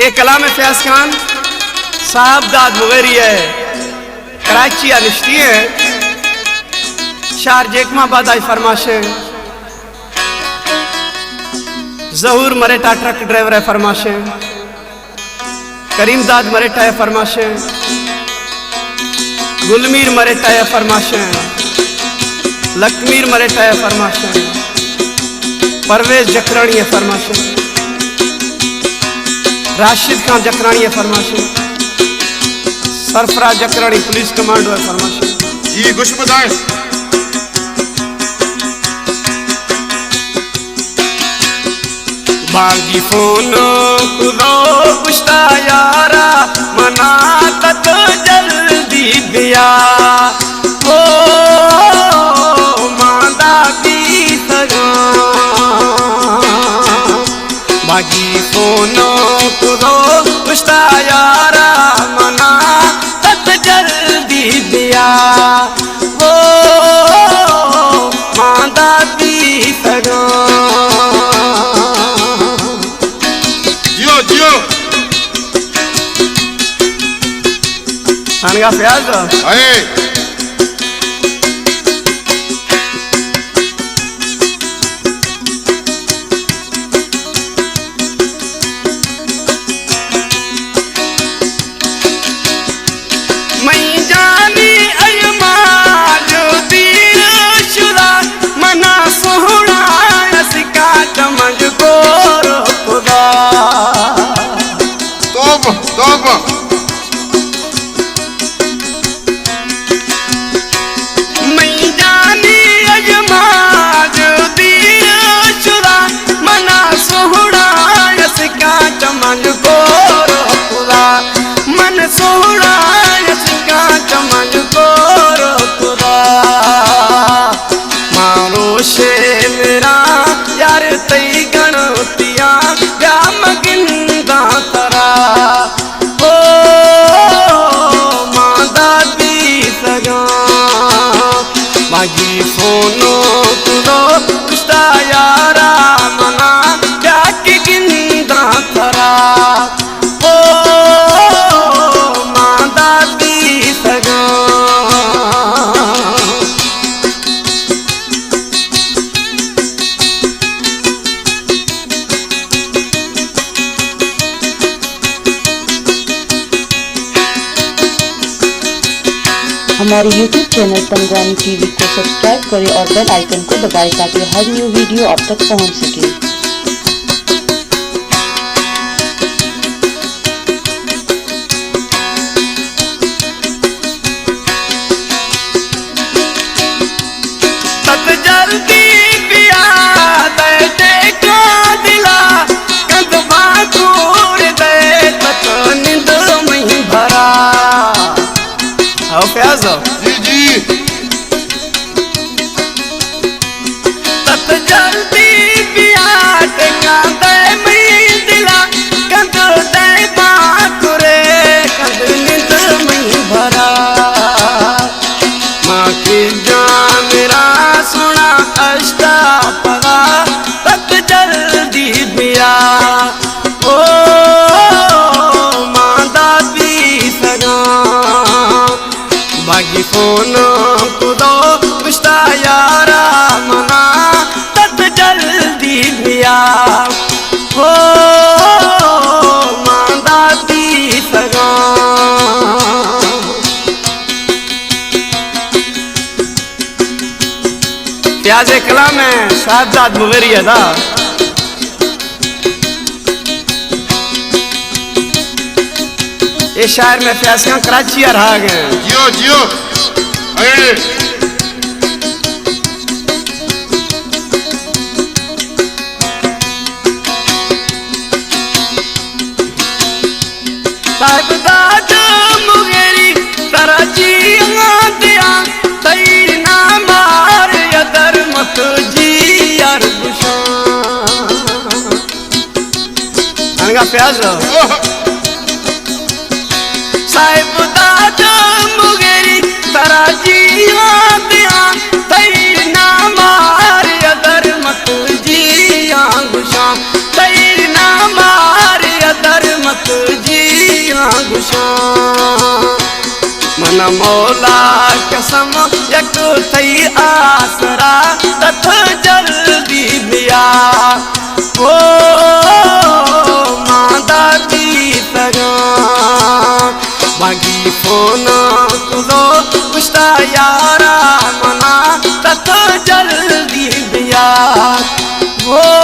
एक कलाम फैज खान साहब दाद मुगेरी है कराची अनिश्ती है शार जेकमाबाद आई फरमाशे जहूर मरेटा ट्रक ड्राइवर है फरमाशे करीमदाद मरेटा है फरमाशे गुलमीर मरेटा है फरमाशे लकमीर मरेटा है फरमाशे परवेज जकरानी है फरमाशे राशिद खान जकरानी है फरमाशे सरफराज जकरानी पुलिस कमांडो है फरमाशे जी कुछ बताएं। बागी फोनो कुलो पुछता यारा मना तक जल्दी बिया ओ मांदा की सगा बागी फोनो कुलो पुछता यारा मना तक जल्दी बिया ओ मांदा की सगा का प्याज आए मैं जानी अयमाल तीर शुरा मना सोहना सिका चमज को खुदा तौबा मन को रोकुला मन सोहना इसका चमन को रोकुला मारो शे मेरा यार तई गणतिया या मगिंदा तरा ओ मादा दी सगा मागी फोनो तुलो पुछता यारा मना क्या की गिंदा तरा ओ मादा दी सगा हमारे YouTube चैनल तंगवानी टीवी को सब्सक्राइब करें और बेल आइकन को दबाएं ताकि हर न्यू वीडियो आप तक पहुंच सके। जी जी तत जल्दी बियाट कांदे मैं दिला कंद दे बाकुरे कंद निंद मैं भरा माँ की जान मेरा सुना अष्टा पगा तत जल्दी बिया ओ मांदा भी सगा बागी फोनो कुदो पुछता यारा मना तत जल्दी बिया हो मांदा दी सगा प्याजे कला में शाहजाद मुगेरी अदा ये शायर में फैसला कराची आ रहा है जियो जियो अरे साहिबदाद मुगेरी कराची दिया तई ना मार यदर मत जी यार बुशान प्याज साहिबदाद मुगेरी कराची दिया तई ना मार यदर मत जी बुशान तई ना मार यदर मत न मौला कसम यक थई आसरा तथ जल्दी बिया ओ मादा दी तगा मागी फोन तुलो पुछता यारा मना तथ जल्दी बिया ओ